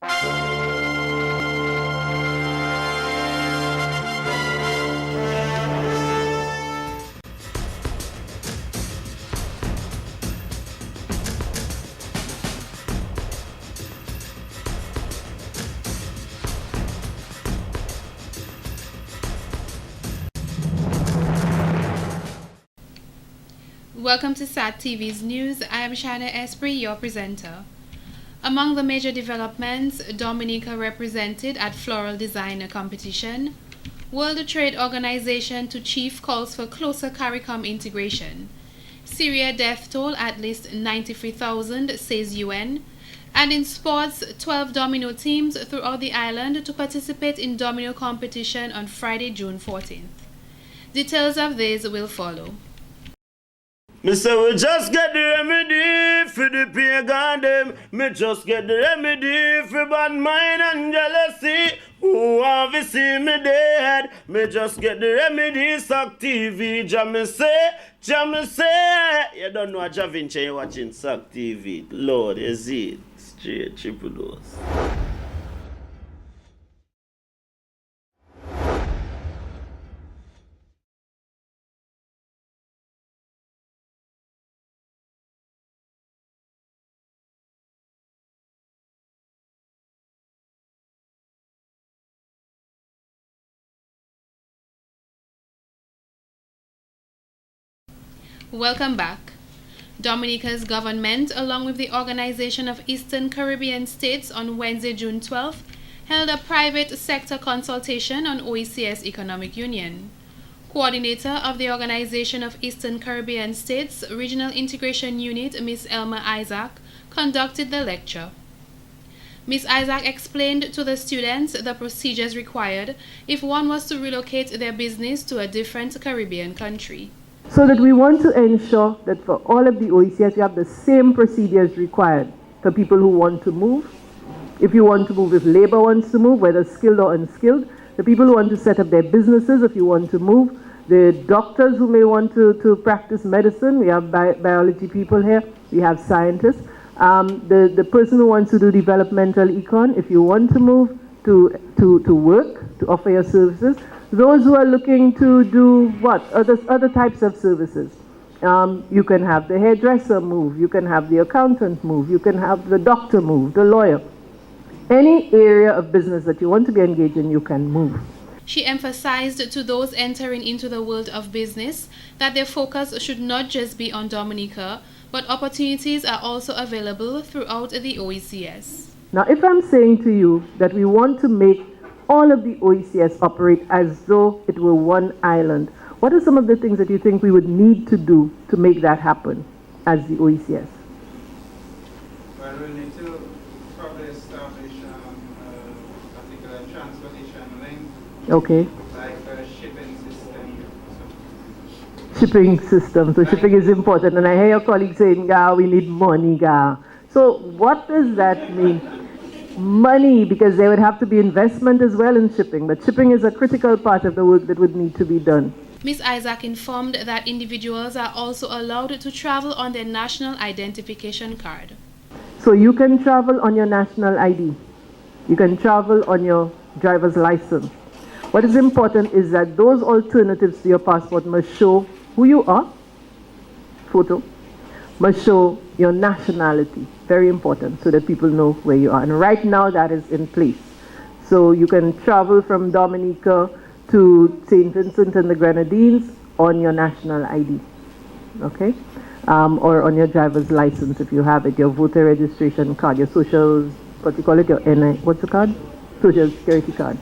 Welcome to SAT TV's news. I am Shana Esprit, your presenter. Among the major developments, Dominica represented at Floral Designer Competition. World Trade Organization to chief calls for closer CARICOM integration. Syria death toll at least 93,000, says UN. And in sports, 12 domino teams throughout the island to participate in domino competition on Friday, June 14th. Details of these will follow. Me say we just get the remedy for the pagan them. Me just get the remedy for bad mind and jealousy. Who want to see me dead? Me just get the remedy. SAC TV, Jammy say. You don't know a Javinci you watching SAC TV. Lord, is it straight triple dose. Welcome back. Dominica's government, along with the Organization of Eastern Caribbean States on Wednesday, June 12th, held a private sector consultation on OECS Economic Union. Coordinator of the Organization of Eastern Caribbean States Regional Integration Unit, Ms. Elma Isaac, conducted the lecture. Ms. Isaac explained to the students the procedures required if one was to relocate their business to a different Caribbean country. So that we want to ensure that for all of the OECS, you have the same procedures required for people who want to move. If you want to move, if labor wants to move, whether skilled or unskilled, the people who want to set up their businesses, if you want to move, the doctors who may want to practice medicine, we have biology people here, we have scientists, the person who wants to do developmental econ, if you want to move to work, to offer your services, those who are looking to do what? Other types of services. You can have the hairdresser move, you can have the accountant move, you can have the doctor move, the lawyer. Any area of business that you want to be engaged in, you can move. She emphasized to those entering into the world of business that their focus should not just be on Dominica, but opportunities are also available throughout the OECS. Now, if I'm saying to you that we want to make all of the OECS operate as though it were one island, what are some of the things that you think we would need to do to make that happen as the OECS? Well, we need to probably establish a particular transportation link. Okay. Like a shipping system. Shipping system. So shipping is important. And I hear your colleagues saying, we need money, So what does that mean? Money, because there would have to be investment as well in shipping, but shipping is a critical part of the work that would need to be done. Ms. Isaac informed that individuals are also allowed to travel on their national identification card. So you can travel on your national ID. You can travel on your driver's license. What is important is that those alternatives to your passport must show who you are, photo, must show your nationality, very important, so that people know where you are. And right now that is in place. So you can travel from Dominica to St. Vincent and the Grenadines on your national ID, okay? Or on your driver's license if you have it, your voter registration card, your social, what you call it, your NI, what's the card? Social Security card,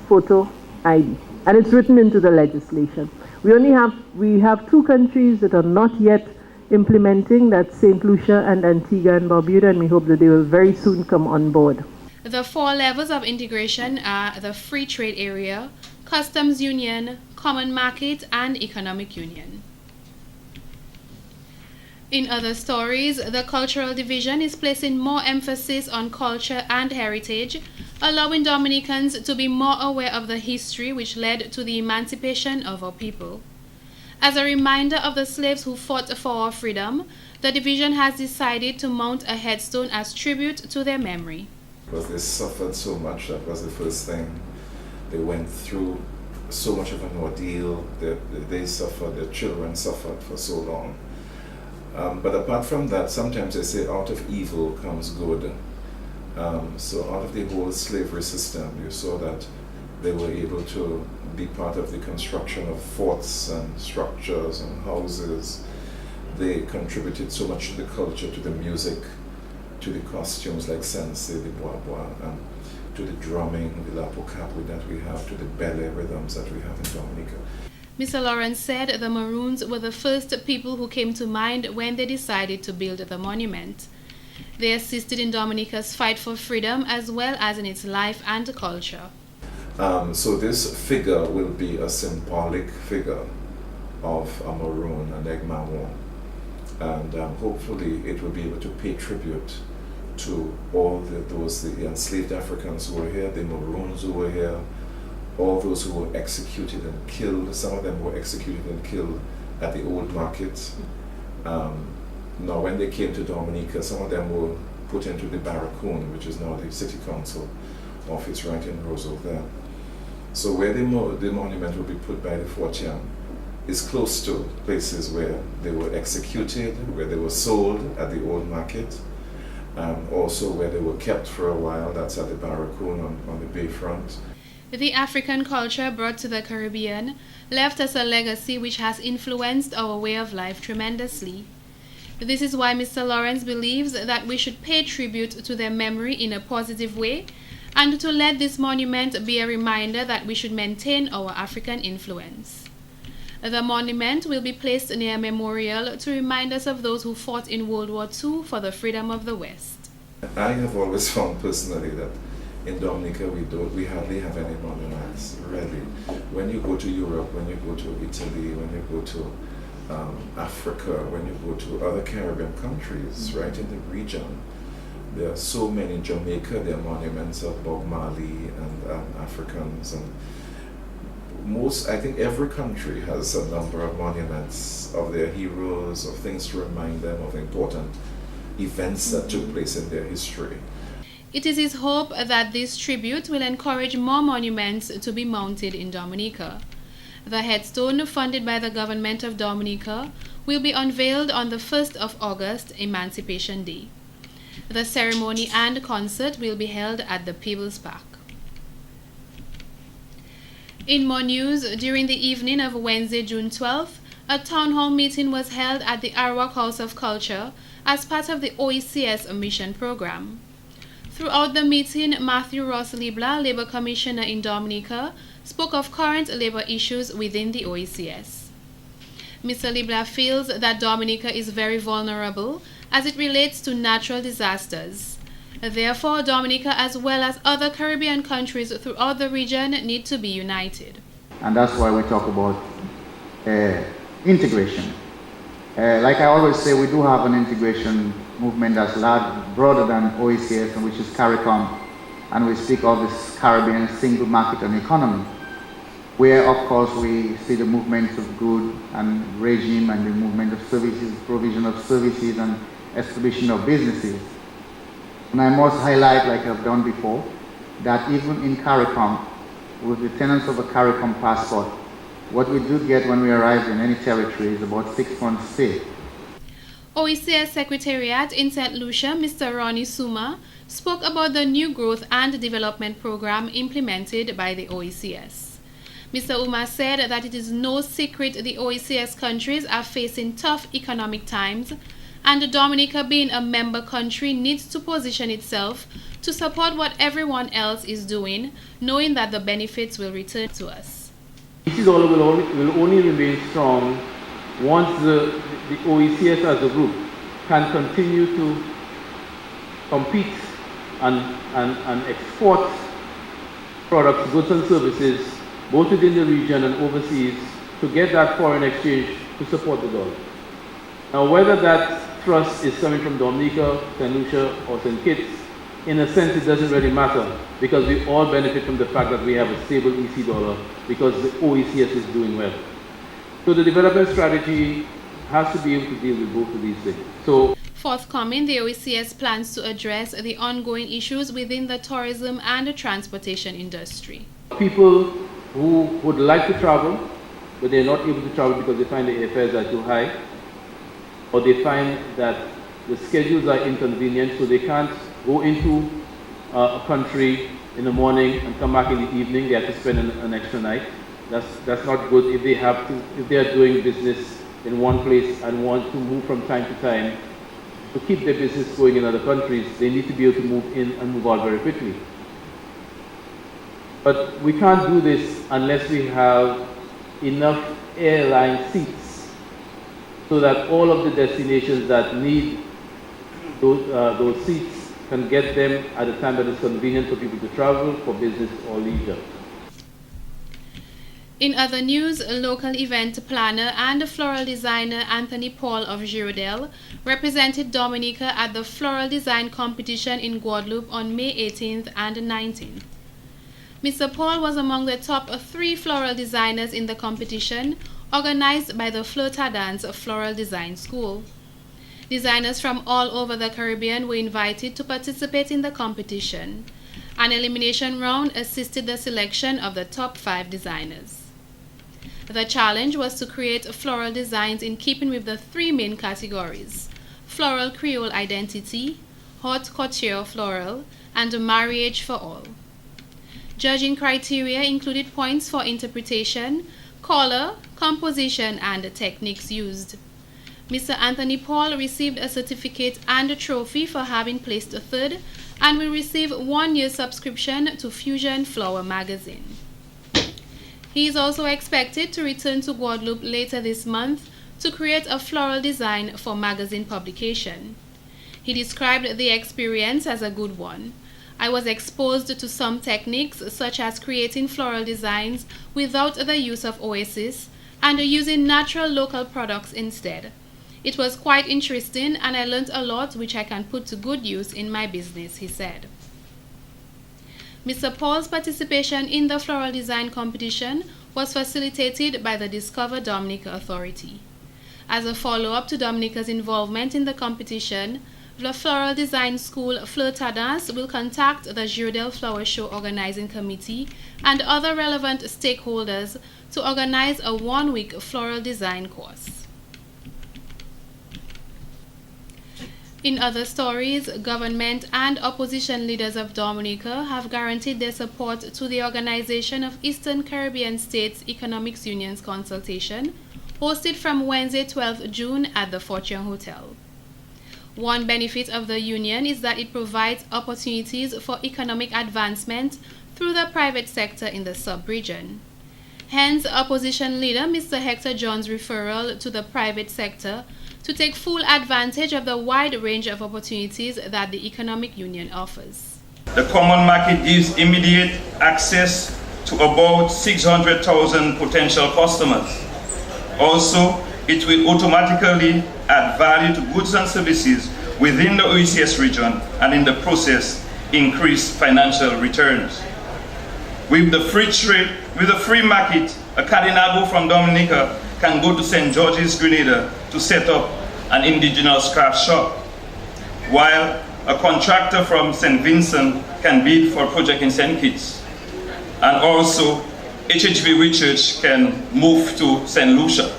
photo ID. And it's written into the legislation. We have two countries that are not yet implementing, that's St. Lucia and Antigua and Barbuda, and we hope that they will very soon come on board. The 4 levels of integration are the Free Trade Area, Customs Union, Common Market, and Economic Union. In other stories, the Cultural Division is placing more emphasis on culture and heritage, allowing Dominicans to be more aware of the history which led to the emancipation of our people. As a reminder of the slaves who fought for our freedom, the division has decided to mount a headstone as tribute to their memory. because they suffered so much. That was the first thing. They went through so much of an ordeal. They suffered, their children suffered for so long. But apart from that, sometimes they say out of evil comes good. So out of the whole slavery system, you saw that they were able to be part of the construction of forts and structures and houses. They contributed so much to the culture, to the music, to the costumes like Sensei, the Bois, to the drumming, the Lapo Capo that we have, to the ballet rhythms that we have in Dominica. Mr. Lawrence said the Maroons were the first people who came to mind when they decided to build the monument. They assisted in Dominica's fight for freedom as well as in its life and culture. So this figure will be a symbolic figure of a Maroon, an Egmawon, and hopefully it will be able to pay tribute to all the enslaved Africans who were here, the Maroons who were here, all those who were executed and killed. Some of them were executed and killed at the old market. Now when they came to Dominica, some of them were put into the Barracoon, which is now the City Council office right in Roseau there. So where the monument will be put by the Fortian is close to places where they were executed, where they were sold at the old market, also where they were kept for a while. That's at the Barracoon on the bayfront. The African culture brought to the Caribbean left us a legacy which has influenced our way of life tremendously. This is why Mr. Lawrence believes that we should pay tribute to their memory in a positive way, and to let this monument be a reminder that we should maintain our African influence. The monument will be placed near a memorial to remind us of those who fought in World War II for the freedom of the West. I have always found personally that in Dominica we hardly have any monuments, really. When you go to Europe, when you go to Italy, when you go to Africa, when you go to other Caribbean countries, right in the region, there are so many. In Jamaica, there are monuments of Bob Marley and Africans, and I think every country has a number of monuments of their heroes, of things to remind them of important events that took place in their history. It is his hope that this tribute will encourage more monuments to be mounted in Dominica. The headstone, funded by the government of Dominica, will be unveiled on the 1st of August, Emancipation Day. The ceremony and concert will be held at the Peebles Park. In more news, during the evening of Wednesday, June 12th, a town hall meeting was held at the Arawak House of Culture as part of the OECS mission program. Throughout the meeting, Matthew Ross Libla, Labour Commissioner in Dominica, spoke of current labour issues within the OECS. Mr. Libla feels that Dominica is very vulnerable as it relates to natural disasters. Therefore, Dominica, as well as other Caribbean countries throughout the region, need to be united. And that's why we talk about integration. Like I always say, we do have an integration movement that's broader than OECS, which is CARICOM, and we speak of this Caribbean single market and economy, where of course we see the movement of good and regime and the movement of services, provision of services and establishment of businesses. And I must highlight, like I've done before, that even in CARICOM, with the tenets of a CARICOM passport, what we do get when we arrive in any territory is about 6 months stay. OECS Secretariat in St. Lucia, Mr. Ronnie Suma, spoke about the new growth and development program implemented by the OECS. Mr. Uma said that it is no secret the OECS countries are facing tough economic times, and Dominica, being a member country, needs to position itself to support what everyone else is doing, knowing that the benefits will return to us. This will only remain strong once the OECS as a group can continue to compete and export products, goods and services, both within the region and overseas, to get that foreign exchange to support the dollar. Now, whether that thrust is coming from Dominica, St. Lucia, or St. Kitts, in a sense it doesn't really matter, because we all benefit from the fact that we have a stable EC dollar because the OECS is doing well. So the development strategy has to be able to deal with both of these things. So Forthcoming, the OECS plans to address the ongoing issues within the tourism and the transportation industry. People who would like to travel, but they're not able to travel because they find the airfares are too high, or they find that the schedules are inconvenient, so they can't go into a country in the morning and come back in the evening. They have to spend an extra night. That's not good. If they are doing business in one place and want to move from time to time to keep their business going in other countries, they need to be able to move in and move out very quickly. But we can't do this unless we have enough airline seats so that all of the destinations that need those seats can get them at a time that is convenient for people to travel for business or leisure. In other news, local event planner and floral designer Anthony Paul of Girardel represented Dominica at the floral design competition in Guadeloupe on May 18th and 19th. Mr. Paul was among the top 3 floral designers in the competition organized by the Fleur Tardance Floral Design School. Designers from all over the Caribbean were invited to participate in the competition. An elimination round assisted the selection of the top 5 designers. The challenge was to create floral designs in keeping with the 3 main categories: floral Creole identity, haute couture floral, and marriage for all. Judging criteria included points for interpretation, color, composition, and techniques used. Mr. Anthony Paul received a certificate and a trophy for having placed 3rd and will receive 1-year subscription to Fusion Flower magazine. He is also expected to return to Guadeloupe later this month to create a floral design for magazine publication. He described the experience as a good one. I was exposed to some techniques such as creating floral designs without the use of oasis and using natural local products instead. It was quite interesting and I learned a lot which I can put to good use in my business, he said. Mr. Paul's participation in the floral design competition was facilitated by the Discover Dominica Authority. As a follow-up to Dominica's involvement in the competition, the Floral Design School Fleur Tardance will contact the Girardel Flower Show Organizing Committee and other relevant stakeholders to organize a 1-week floral design course. In other stories, government and opposition leaders of Dominica have guaranteed their support to the organization of Eastern Caribbean States Economics Union's consultation, hosted from Wednesday 12 June at the Fortune Hotel. One benefit of the union is that it provides opportunities for economic advancement through the private sector in the sub-region. Hence, opposition leader Mr. Hector John's referral to the private sector to take full advantage of the wide range of opportunities that the economic union offers. The common market gives immediate access to about 600,000 potential customers. Also, it will automatically add value to goods and services within the OECS region and in the process increase financial returns. With the free market, a Cardinalbo from Dominica can go to St. George's, Grenada to set up an indigenous craft shop, while a contractor from St. Vincent can bid for a project in St. Kitts. And also, HHV Research can move to St. Lucia.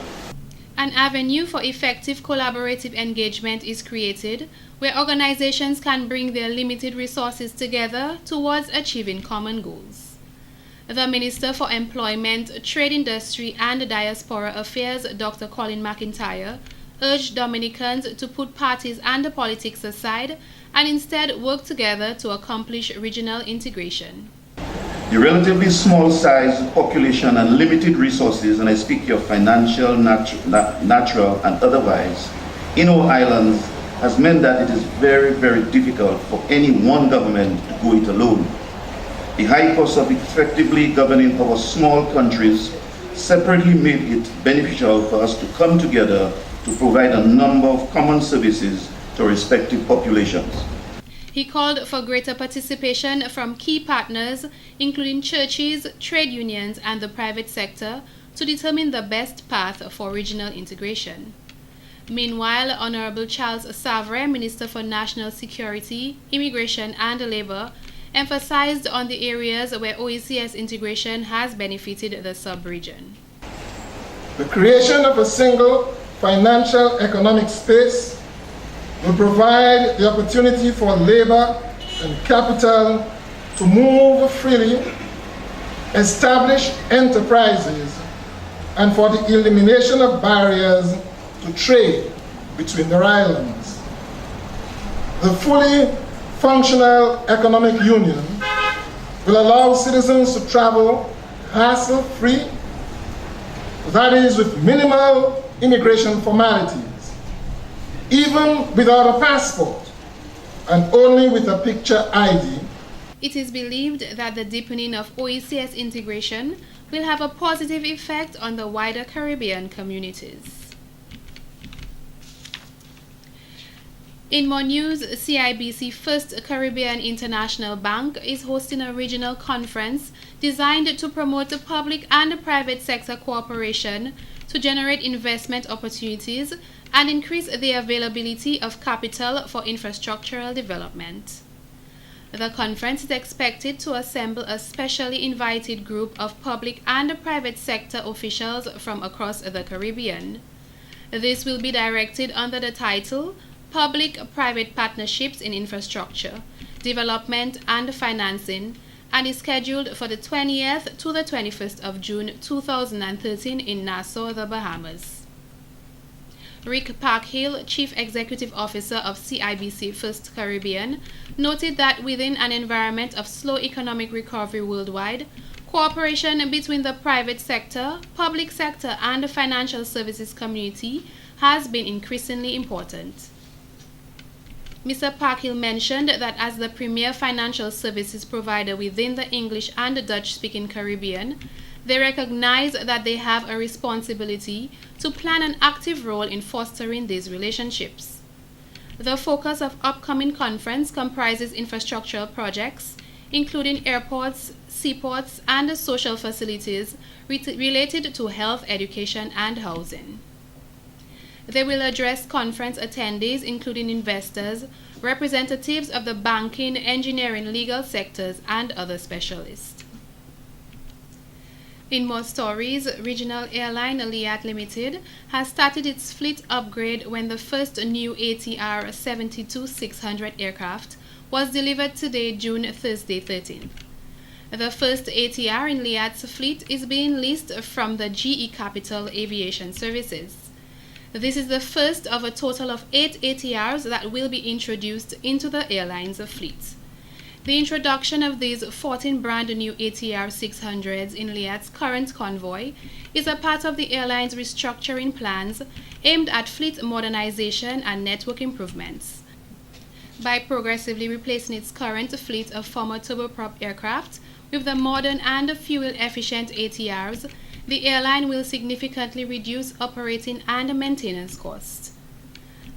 An avenue for effective collaborative engagement is created, where organizations can bring their limited resources together towards achieving common goals. The Minister for Employment, Trade Industry and Diaspora Affairs, Dr. Colin McIntyre, urged Dominicans to put parties and politics aside and instead work together to accomplish regional integration. The relatively small size population and limited resources, and I speak here of financial, natural and otherwise, in our islands has meant that it is very, very difficult for any one government to go it alone. The high cost of effectively governing our small countries separately made it beneficial for us to come together to provide a number of common services to respective populations. He called for greater participation from key partners, including churches, trade unions, and the private sector, to determine the best path for regional integration. Meanwhile, Honorable Charles Savre, Minister for National Security, Immigration and Labor, emphasized on the areas where OECS integration has benefited the sub-region. The creation of a single financial economic space will provide the opportunity for labor and capital to move freely, establish enterprises, and for the elimination of barriers to trade between the islands. The fully functional economic union will allow citizens to travel hassle-free, that is, with minimal immigration formalities, even without a passport and only with a picture ID. It is believed that the deepening of OECS integration will have a positive effect on the wider Caribbean communities. In more news, CIBC First Caribbean International Bank is hosting a regional conference designed to promote the public and private sector cooperation to generate investment opportunities and increase the availability of capital for infrastructural development. The conference is expected to assemble a specially invited group of public and private sector officials from across the Caribbean. This will be directed under the title Public-Private Partnerships in Infrastructure, Development and Financing, and is scheduled for the 20th to the 21st of June 2013 in Nassau, the Bahamas. Rick Parkhill, Chief Executive Officer of CIBC First Caribbean, noted that within an environment of slow economic recovery worldwide, cooperation between the private sector, public sector, and the financial services community has been increasingly important. Mr. Parkhill mentioned that as the premier financial services provider within the English and Dutch-speaking Caribbean, they recognize that they have a responsibility to plan an active role in fostering these relationships. The focus of upcoming conference comprises infrastructural projects, including airports, seaports, and social facilities related to health, education, and housing. They will address conference attendees, including investors, representatives of the banking, engineering, legal sectors, and other specialists. In more stories, regional airline Liat Limited has started its fleet upgrade when the first new ATR 72-600 aircraft was delivered today, Thursday 13th. The first ATR in Liat's fleet is being leased from the GE Capital Aviation Services. This is the first of a total of 8 ATRs that will be introduced into the airline's fleet. The introduction of these 14 brand new ATR 600s in Liat's current convoy is a part of the airline's restructuring plans aimed at fleet modernization and network improvements. By progressively replacing its current fleet of former turboprop aircraft with the modern and fuel-efficient ATRs, the airline will significantly reduce operating and maintenance costs.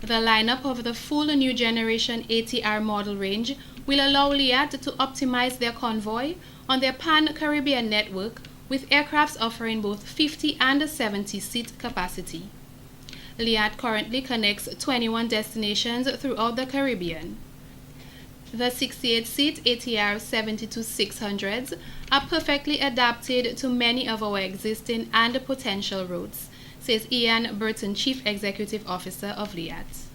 The lineup of the full new generation ATR model range will allow Liat to optimize their convoy on their pan-Caribbean network, with aircrafts offering both 50 and 70 seat capacity. Liat currently connects 21 destinations throughout the Caribbean. The 68-seat ATR 72-600s are perfectly adapted to many of our existing and potential routes, says Ian Burton, Chief Executive Officer of Liat.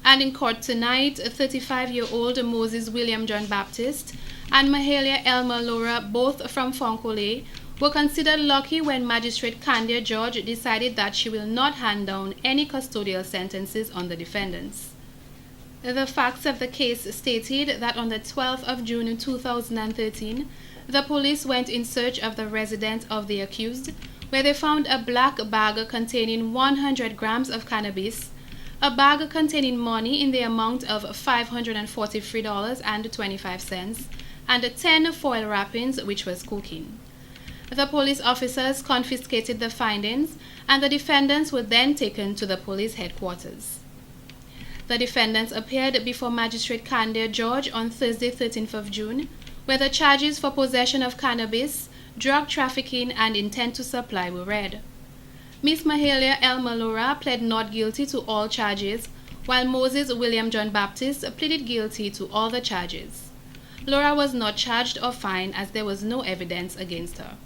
And in court tonight, 35-year-old Moses William John Baptist and Mahalia Elmer Laura, both from Foncolé, were considered lucky when Magistrate Candia George decided that she will not hand down any custodial sentences on the defendants. The facts of the case stated that on the 12th of June 2013, the police went in search of the residence of the accused, where they found a black bag containing 100 grams of cannabis, a bag containing money in the amount of $543.25, and 10 foil wrappings, which was cocaine. The police officers confiscated the findings, and the defendants were then taken to the police headquarters. The defendants appeared before Magistrate Candia George on Thursday, 13th of June, where the charges for possession of cannabis, drug trafficking, and intent to supply were read. Miss Mahalia Elma Laura pled not guilty to all charges, while Moses William John Baptist pleaded guilty to all the charges. Laura was not charged or fined as there was no evidence against her.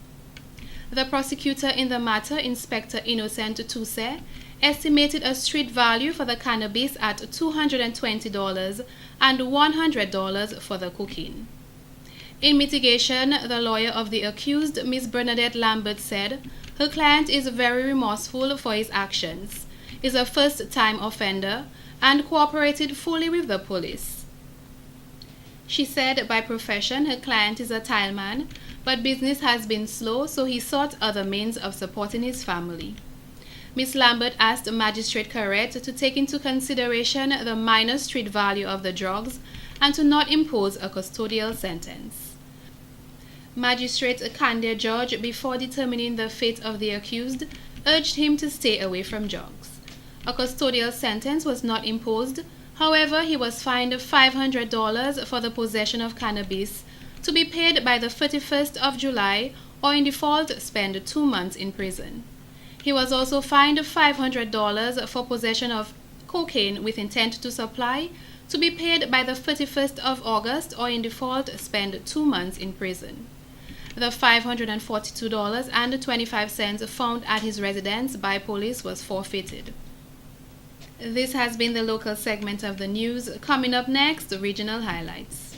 The prosecutor in the matter, Inspector Innocent Tuse, estimated a street value for the cannabis at $220 and $100 for the cocaine. In mitigation, the lawyer of the accused, Ms. Bernadette Lambert, said her client is very remorseful for his actions, is a first-time offender, and cooperated fully with the police. She said by profession her client is a tileman, but business has been slow, so he sought other means of supporting his family. Ms. Lambert asked Magistrate Carrette to take into consideration the minor street value of the drugs and to not impose a custodial sentence. Magistrate Candia George, before determining the fate of the accused, urged him to stay away from drugs. A custodial sentence was not imposed. However, he was fined $500 for the possession of cannabis, to be paid by the 31st of July, or in default spend 2 months in prison. He was also fined $500 for possession of cocaine with intent to supply, to be paid by the 31st of August, or in default spend 2 months in prison. The $542.25 found at his residence by police was forfeited. This has been the local segment of the news. Coming up next, the regional highlights.